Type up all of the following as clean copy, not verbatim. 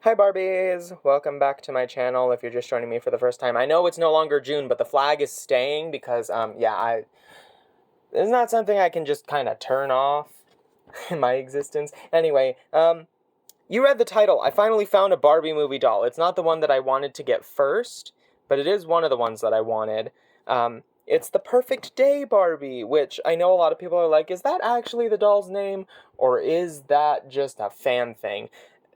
Hi Barbies! Welcome back to my channel if you're just joining me for the first time. I know it's no longer June, but the flag is staying because, it's not something I can just kind of turn off in my existence. Anyway, you read the title. I finally found a Barbie movie doll. It's not the one that I wanted to get first, but it is one of the ones that I wanted. It's the Perfect Day Barbie, which I know a lot of people are like, is that actually the doll's name, or is that just a fan thing?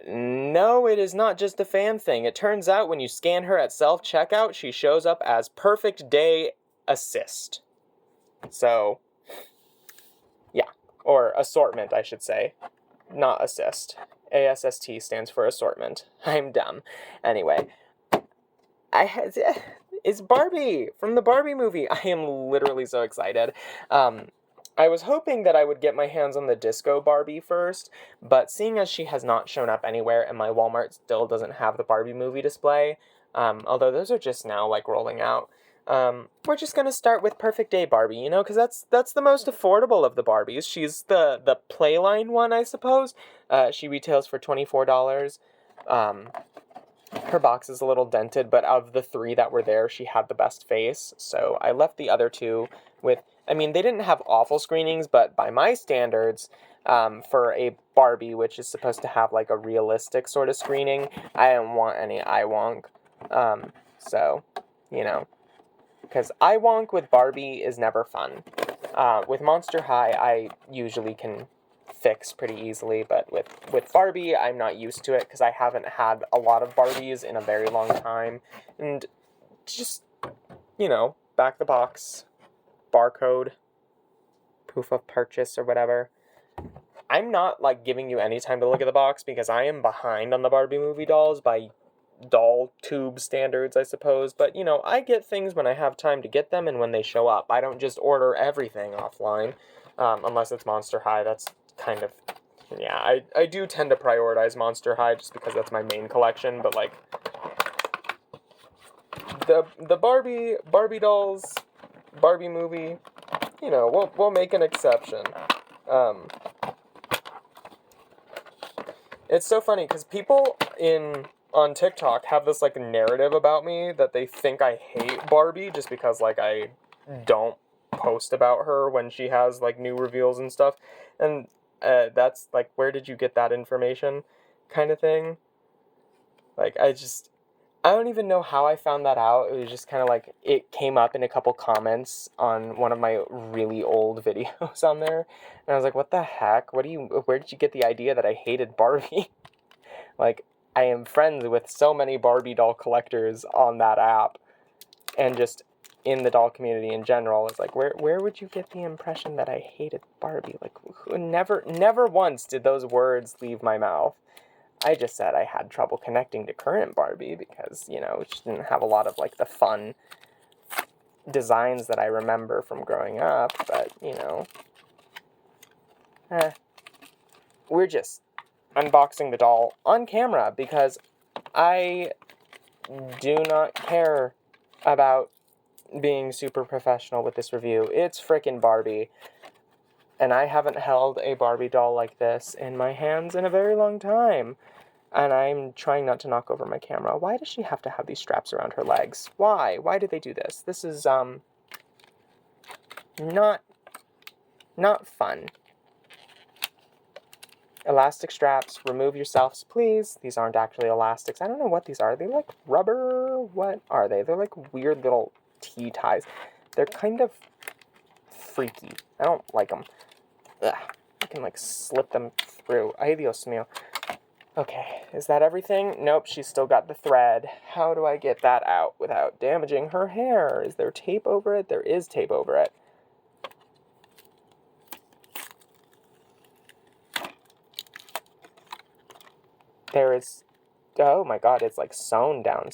No, it is not just a fan thing. It turns out when you scan her at self-checkout, she shows up as Perfect Day Assist. So, yeah. Or assortment, I should say. Not assist. ASST stands for assortment. I'm dumb. Anyway. It's Barbie from the Barbie movie. I am literally so excited. I was hoping that I would get my hands on the Disco Barbie first, but seeing as she has not shown up anywhere and my Walmart still doesn't have the Barbie movie display, although those are just now like rolling out, we're just gonna start with Perfect Day Barbie, you know, because that's the most affordable of the Barbies. She's the Playline one, I suppose. She retails for $24. Her box is a little dented, but of the three that were there, she had the best face, so I left the other two with, I mean, they didn't have awful screenings, but by my standards, for a Barbie, which is supposed to have, like, a realistic sort of screening, I didn't want any eye wonk, so, you know, because eye wonk with Barbie is never fun. With Monster High, I usually can fix pretty easily, but with Barbie, I'm not used to it because I haven't had a lot of Barbies in a very long time, and just, you know, back the box, barcode, proof of purchase or whatever. I'm not, like, giving you any time to look at the box because I am behind on the Barbie movie dolls by doll tube standards, I suppose, but, you know, I get things when I have time to get them and when they show up. I don't just order everything offline, unless it's Monster High. That's kind of, yeah, I do tend to prioritize Monster High just because that's my main collection, but, like, the Barbie dolls, Barbie movie, you know, we'll make an exception. It's so funny because people on TikTok have this, like, narrative about me that they think I hate Barbie just because, like, I don't post about her when she has, like, new reveals and stuff, and that's, like, where did you get that information kind of thing. Like, I don't even know how I found that out. It was just kind of like, it came up in a couple comments on one of my really old videos on there, and I was like, what the heck? Where did you get the idea that I hated Barbie? Like, I am friends with so many Barbie doll collectors on that app, and just in the doll community in general. It's like, where would you get the impression that I hated Barbie? Like, never once did those words leave my mouth. I just said I had trouble connecting to current Barbie because, you know, she didn't have a lot of, like, the fun designs that I remember from growing up, but, you know, we're just unboxing the doll on camera because I do not care about being super professional with this review. It's frickin' Barbie, and I haven't held a Barbie doll like this in my hands in a very long time. And I'm trying not to knock over my camera. Why does she have to have these straps around her legs? Why? Why did they do this? This is, not fun. Elastic straps, remove yourselves, please. These aren't actually elastics. I don't know what these are. Are they, like, rubber? What are they? They're, like, weird little T-ties. They're kind of freaky. I don't like them. Ugh. You can, like, slip them through. Ay, Dios mío. Okay, is that everything? Nope, she's still got the thread. How do I get that out without damaging her hair? Is there tape over it? There is tape over it. There is... Oh my god, it's, like, sewn down.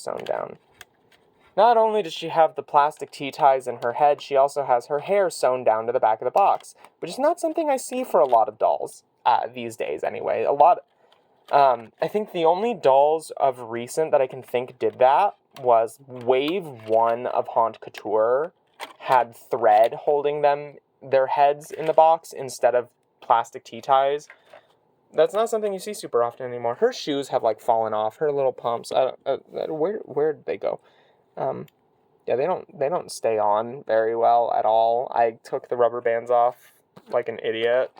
Not only does she have the plastic T-ties in her head, she also has her hair sewn down to the back of the box, which is not something I see for a lot of dolls, these days anyway. I think the only dolls of recent that I can think did that was Wave 1 of Haute Couture had thread holding their heads in the box instead of plastic T-ties. That's not something you see super often anymore. Her shoes have, like, fallen off. Her little pumps. I don't, where did they go? Yeah, they don't stay on very well at all. I took the rubber bands off like an idiot.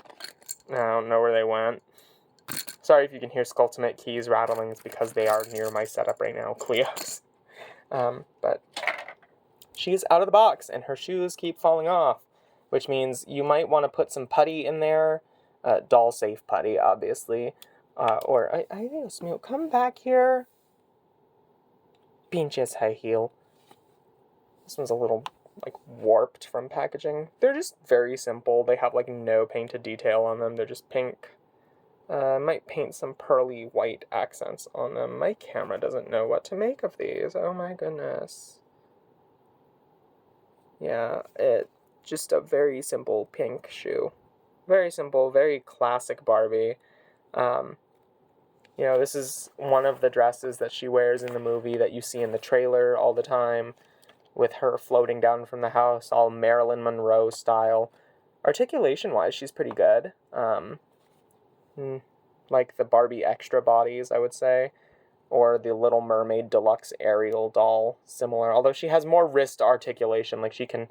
I don't know where they went. Sorry if you can hear Skulltimate keys rattling. It's because they are near my setup right now, Cleo's. But she's out of the box, and her shoes keep falling off, which means you might want to put some putty in there. Doll-safe putty, obviously. Or, I need a Smeel. Come back here. Pinches high heel. This one's a little, like, warped from packaging. They're just very simple. They have, like, no painted detail on them. They're just pink. Might paint some pearly white accents on them. My camera doesn't know what to make of these. Oh my goodness. Yeah, just a very simple pink shoe. Very simple, very classic Barbie. This is one of the dresses that she wears in the movie that you see in the trailer all the time, with her floating down from the house, all Marilyn Monroe style. Articulation-wise, she's pretty good. Like the Barbie extra bodies, I would say, or the Little Mermaid Deluxe Ariel doll, similar. Although she has more wrist articulation, like she can,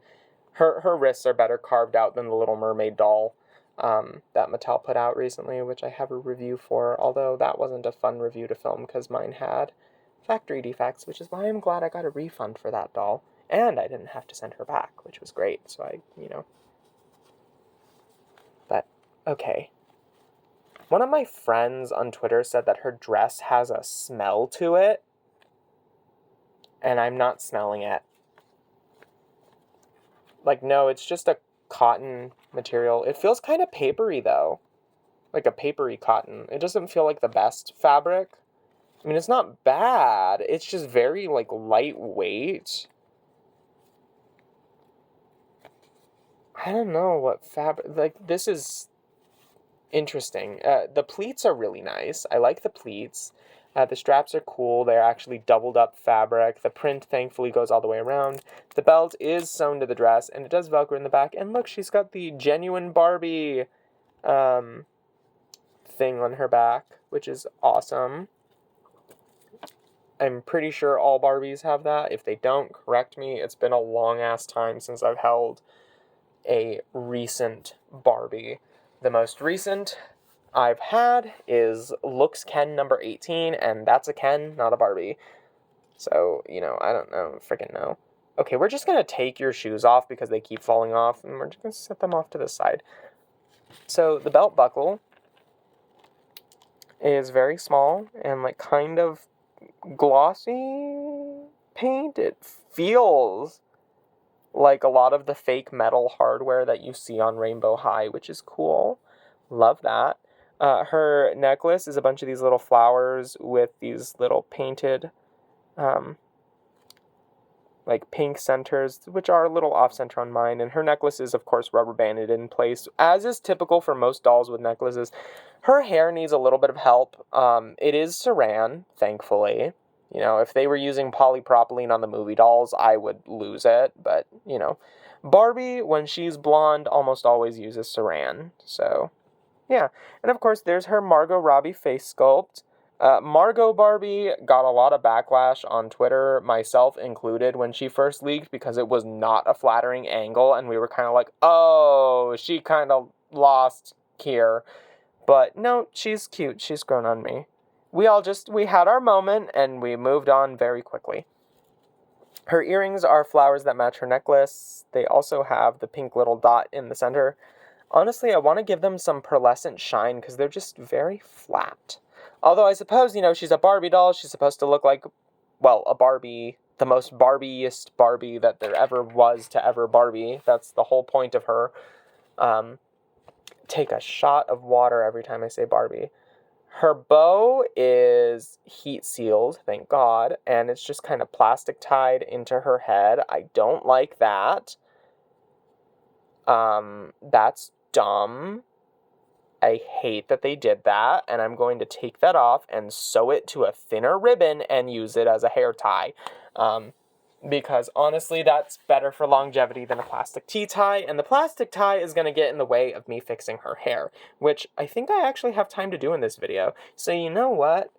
her wrists are better carved out than the Little Mermaid doll that Mattel put out recently, which I have a review for. Although that wasn't a fun review to film because mine had factory defects, which is why I'm glad I got a refund for that doll, and I didn't have to send her back, which was great. So But okay. One of my friends on Twitter said that her dress has a smell to it, and I'm not smelling it. Like, no, it's just a cotton material. It feels kind of papery, though. Like a papery cotton. It doesn't feel like the best fabric. I mean, it's not bad. It's just very, like, lightweight. I don't know what fabric... Like, this is interesting. The pleats are really nice. I like the pleats. The straps are cool. They're actually doubled up fabric. The print thankfully goes all the way around. The belt is sewn to the dress, and it does Velcro in the back. And look, she's got the genuine Barbie thing on her back, which is awesome. I'm pretty sure all Barbies have that. If they don't, correct me. It's been a long-ass time since I've held a recent Barbie. The most recent I've had is Looks Ken number 18, and that's a Ken, not a Barbie. So, I don't know, freaking know. Okay, we're just gonna take your shoes off because they keep falling off, and we're just gonna set them off to the side. So, the belt buckle is very small and, like, kind of glossy paint. It feels like a lot of the fake metal hardware that you see on Rainbow High, which is cool. Love that. Her necklace is a bunch of these little flowers with these little painted, like pink centers, which are a little off-center on mine. And her necklace is, of course, rubber banded in place, as is typical for most dolls with necklaces. Her hair needs a little bit of help. It is Saran, thankfully. If they were using polypropylene on the movie dolls, I would lose it. But, Barbie, when she's blonde, almost always uses Saran. So, yeah. And, of course, there's her Margot Robbie face sculpt. Margot Barbie got a lot of backlash on Twitter, myself included, when she first leaked, because it was not a flattering angle, and we were kind of like, oh, she kind of lost here. But, no, she's cute. She's grown on me. We had our moment, and we moved on very quickly. Her earrings are flowers that match her necklace. They also have the pink little dot in the center. Honestly, I want to give them some pearlescent shine, because they're just very flat. Although I suppose, she's a Barbie doll. She's supposed to look like, well, a Barbie, the most Barbiest Barbie that there ever was to ever Barbie. That's the whole point of her. Take a shot of water every time I say Barbie. Her bow is heat sealed, thank God, and it's just kind of plastic tied into her head. I don't like that. That's dumb. I hate that they did that, and I'm going to take that off and sew it to a thinner ribbon and use it as a hair tie. because honestly, that's better for longevity than a plastic tea tie, and the plastic tie is going to get in the way of me fixing her hair, which I think I actually have time to do in this video. So you know what?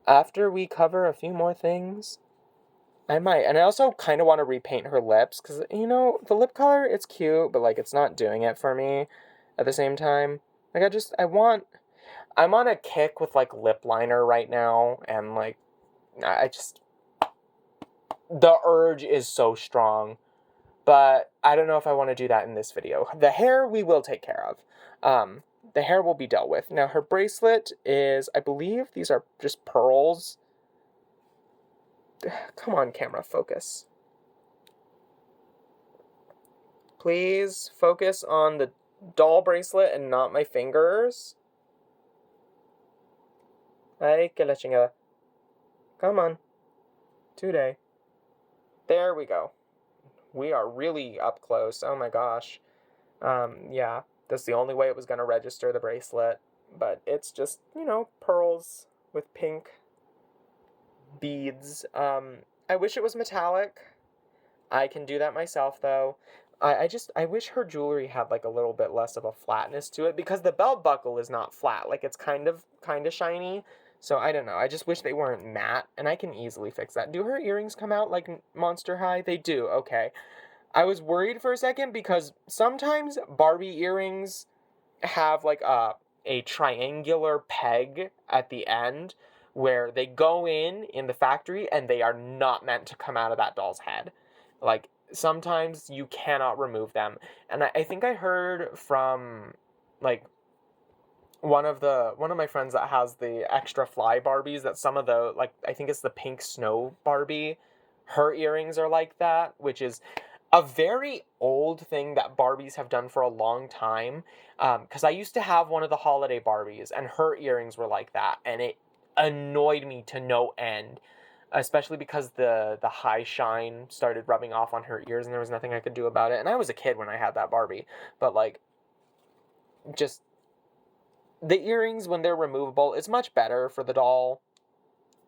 After we cover a few more things, I might. And I also kind of want to repaint her lips, because, you know, the lip color, it's cute, but, like, it's not doing it for me at the same time. Like, I'm on a kick with, like, lip liner right now, and, like, I just, the urge is so strong. But I don't know if I want to do that in this video. The hair we will take care of. The hair will be dealt with. Now, her bracelet is, I believe these are just pearls. Come on, camera, focus. Please focus on the doll bracelet and not my fingers. Ay, que la chingada. Come on. Today. There we go. We are really up close. Oh my gosh. Yeah. That's the only way it was going to register the bracelet. But it's just, you know, pearls with pink beads. I wish it was metallic. I can do that myself, though. I wish her jewelry had, like, a little bit less of a flatness to it, because the belt buckle is not flat. Like, it's kind of shiny. So, I don't know. I just wish they weren't matte, and I can easily fix that. Do her earrings come out like Monster High? They do. Okay. I was worried for a second, because sometimes Barbie earrings have, like, a triangular peg at the end where they go in the factory and they are not meant to come out of that doll's head. Like, sometimes you cannot remove them. And I think I heard from, like, one of my friends that has the extra fly Barbies, that some of the, like, I think it's the pink snow Barbie, her earrings are like that, which is a very old thing that Barbies have done for a long time. Because I used to have one of the holiday Barbies, and her earrings were like that, and it annoyed me to no end. Especially because the high shine started rubbing off on her ears, and there was nothing I could do about it. And I was a kid when I had that Barbie. But, like, just the earrings, when they're removable, it's much better for the doll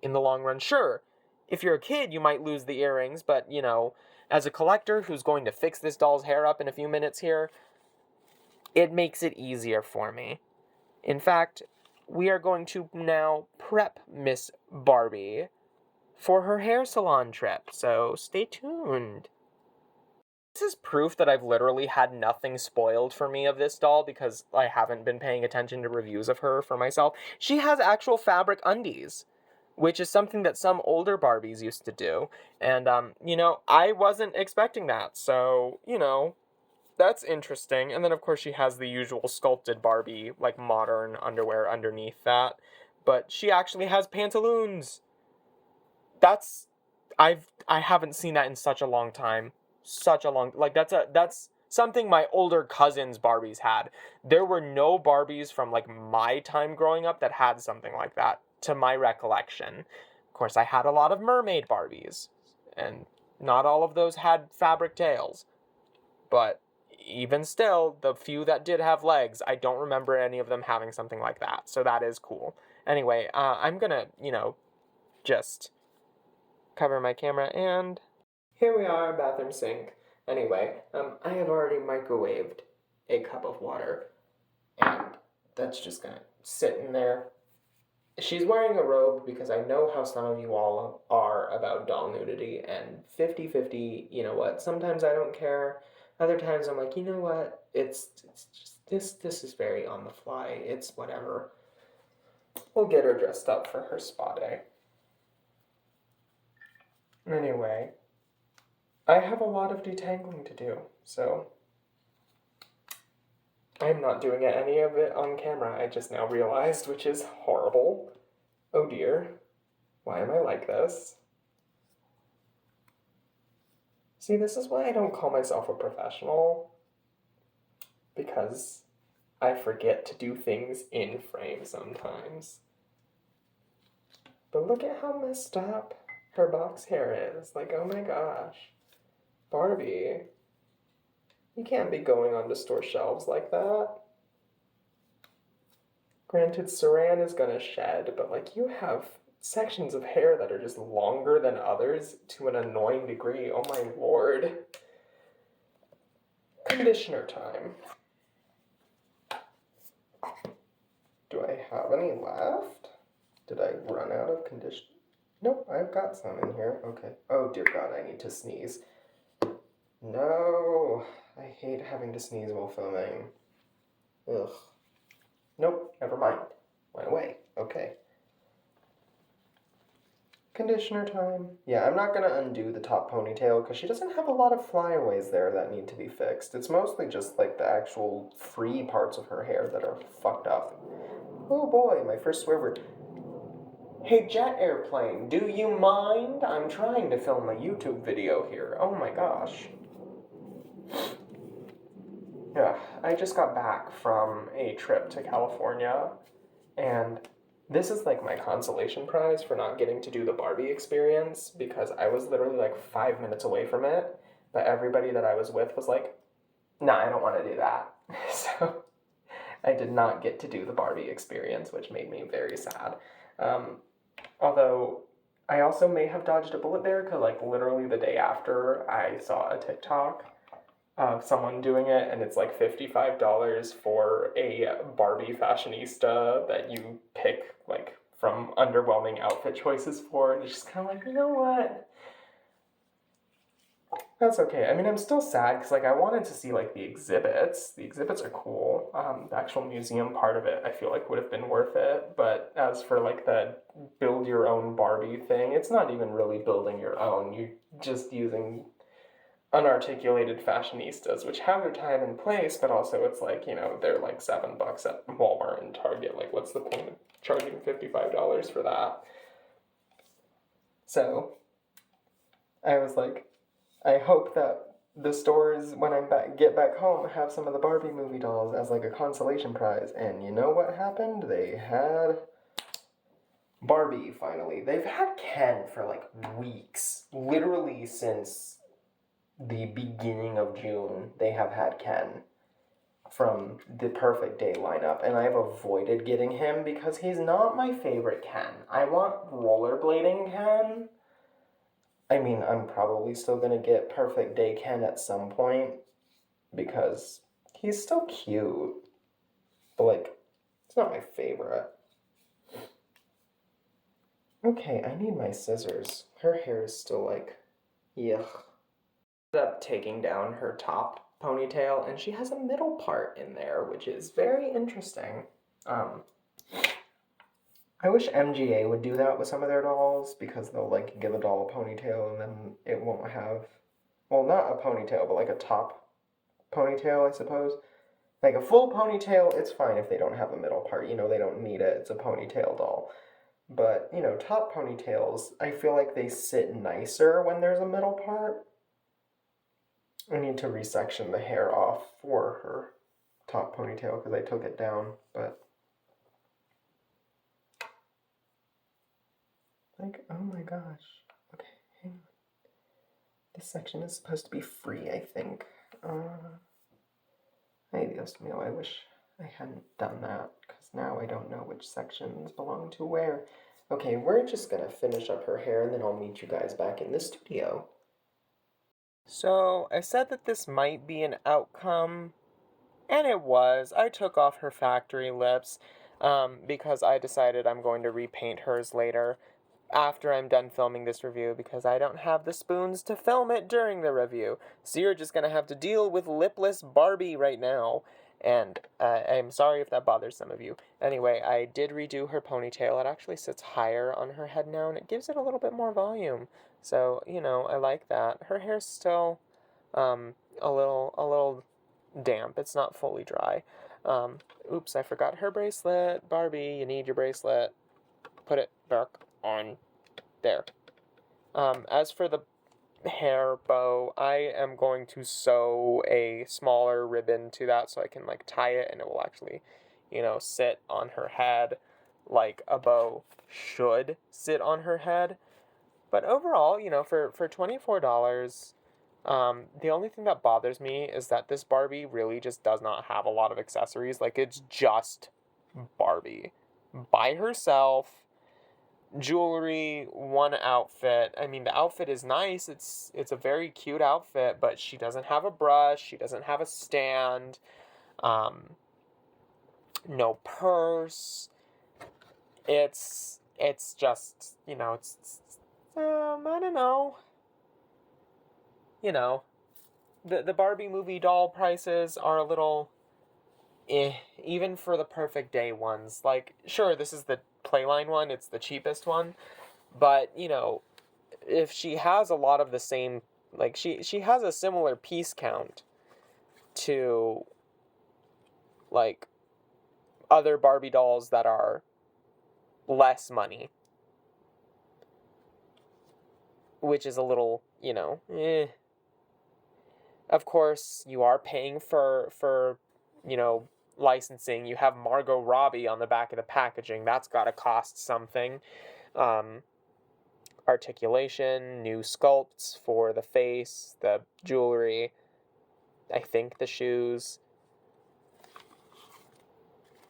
in the long run. Sure, if you're a kid, you might lose the earrings, but, you know, as a collector who's going to fix this doll's hair up in a few minutes here, it makes it easier for me. In fact, we are going to now prep Miss Barbie for her hair salon trip, so stay tuned. This is proof that I've literally had nothing spoiled for me of this doll, because I haven't been paying attention to reviews of her for myself. She has actual fabric undies, which is something that some older Barbies used to do. And, you know, I wasn't expecting that, so, you know, that's interesting. And then, of course, she has the usual sculpted Barbie, like, modern underwear underneath that. But she actually has pantaloons. That's... I haven't seen that in such a long time. Like, that's something my older cousins' Barbies had. There were no Barbies from, like, my time growing up that had something like that, to my recollection. Of course, I had a lot of mermaid Barbies, and not all of those had fabric tails. But even still, the few that did have legs, I don't remember any of them having something like that. So that is cool. Anyway, I'm gonna, you know, just cover my camera, and here we are, bathroom sink. Anyway, I have already microwaved a cup of water, and that's just gonna sit in there. She's wearing a robe because I know how some of you all are about doll nudity, and 50-50, you know what, sometimes I don't care, other times I'm like, you know what, it's just, this is very on the fly, it's whatever. We'll get her dressed up for her spa day. Anyway, I have a lot of detangling to do, so I'm not doing any of it on camera, I just now realized, which is horrible. Oh dear. Why am I like this? See, this is why I don't call myself a professional. Because I forget to do things in frame sometimes. But look at how messed up her box hair is. Like, oh my gosh. Barbie, you can't be going onto store shelves like that. Granted, Saran is gonna shed, but, like, you have sections of hair that are just longer than others to an annoying degree. Oh my lord. Conditioner time. Do I have any left? Did I run out of conditioner? Nope, I've got some in here. Okay. Oh dear God, I need to sneeze. No, I hate having to sneeze while filming. Ugh. Nope, never mind. Went away. Okay. Conditioner time. Yeah, I'm not gonna undo the top ponytail because she doesn't have a lot of flyaways there that need to be fixed. It's mostly just like the actual free parts of her hair that are fucked up. Oh boy, my first swear word. Hey, jet airplane, do you mind? I'm trying to film a YouTube video here. Oh my gosh. Yeah, I just got back from a trip to California, and this is like my consolation prize for not getting to do the Barbie experience because I was literally like 5 minutes away from it, but everybody that I was with was like, nah, I don't want to do that. So I did not get to do the Barbie experience, which made me very sad. Although I also may have dodged a bullet there because like literally the day after I saw a TikTok of someone doing it, and it's like $55 for a Barbie fashionista that you pick like from underwhelming outfit choices for, and it's just kind of like, you know what? That's okay. I mean, I'm still sad because like I wanted to see like the exhibits. The exhibits are cool. The actual museum part of it, I feel like would have been worth it. But as for like the build your own Barbie thing, it's not even really building your own. You're just using unarticulated fashionistas, which have their time and place, but also it's like, you know, they're like $7 at Walmart and Target. Like, what's the point of charging $55 for that? So, I was like, I hope that the stores, when I get back home, have some of the Barbie movie dolls as like a consolation prize. And you know what happened? They had Barbie, finally. They've had Ken for like weeks. Literally since the beginning of June, they have had Ken from the Perfect Day lineup, and I've avoided getting him because he's not my favorite Ken. I want rollerblading Ken. I mean, I'm probably still gonna get Perfect Day Ken at some point because he's still cute, but like, it's not my favorite. Okay, I need my scissors. Her hair is still like, yuck. Up taking down her top ponytail, and she has a middle part in there, which is very interesting. I wish MGA would do that with some of their dolls, because they'll like give a doll a ponytail and then it won't have, well, not a ponytail, but like a top ponytail, I suppose. Like a full ponytail, it's fine if they don't have a middle part, you know, they don't need it, it's a ponytail doll. But, you know, top ponytails, I feel like they sit nicer when there's a middle part. I need to resection the hair off for her top ponytail because I took it down, but like, oh my gosh. Okay, hang on. This section is supposed to be free, I think. Ay, Dios mío, I wish I hadn't done that because now I don't know which sections belong to where. Okay, we're just gonna finish up her hair and then I'll meet you guys back in the studio. So, I said that this might be an outcome, and it was. I took off her factory lips, because I decided I'm going to repaint hers later, after I'm done filming this review, because I don't have the spoons to film it during the review. So you're just gonna have to deal with lipless Barbie right now. And I'm sorry if that bothers some of you. Anyway, I did redo her ponytail. It actually sits higher on her head now, and it gives it a little bit more volume. So, you know, I like that. Her hair's still a little damp. It's not fully dry. Oops, I forgot her bracelet. Barbie, you need your bracelet. Put it back on there. As for the hair bow, I am going to sew a smaller ribbon to that so I can like tie it and it will actually, you know, sit on her head like a bow should sit on her head. But overall, you know, for $24, the only thing that bothers me is that this Barbie really just does not have a lot of accessories. Like, it's just Barbie by herself. jewelry, one outfit. I mean, the outfit is nice. It's a very cute outfit, but she doesn't have a brush. She doesn't have a stand. Um, no purse. It's just, I don't know. You know, the Barbie movie doll prices are a little even for the perfect day ones. Like, sure, this is the Playline one, it's the cheapest one, but if she has a lot of the same, like she has a similar piece count to like other Barbie dolls that are less money, which is a little, Of course, you are paying for licensing. You have Margot Robbie on the back of the packaging. That's got to cost something. Um, Articulation, new sculpts for the face, the jewelry, I think the shoes.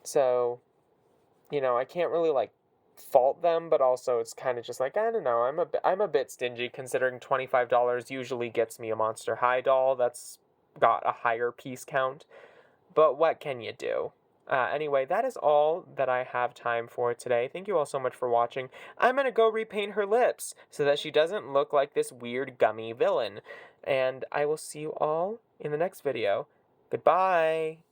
So, I can't really like fault them, but also it's kind of just like, I don't know, I'm a bit stingy considering $25 usually gets me a Monster High doll that's got a higher piece count. But what can you do? Anyway, that is all that I have time for today. Thank you all so much for watching. I'm gonna go repaint her lips so that she doesn't look like this weird gummy villain. And I will see you all in the next video. Goodbye!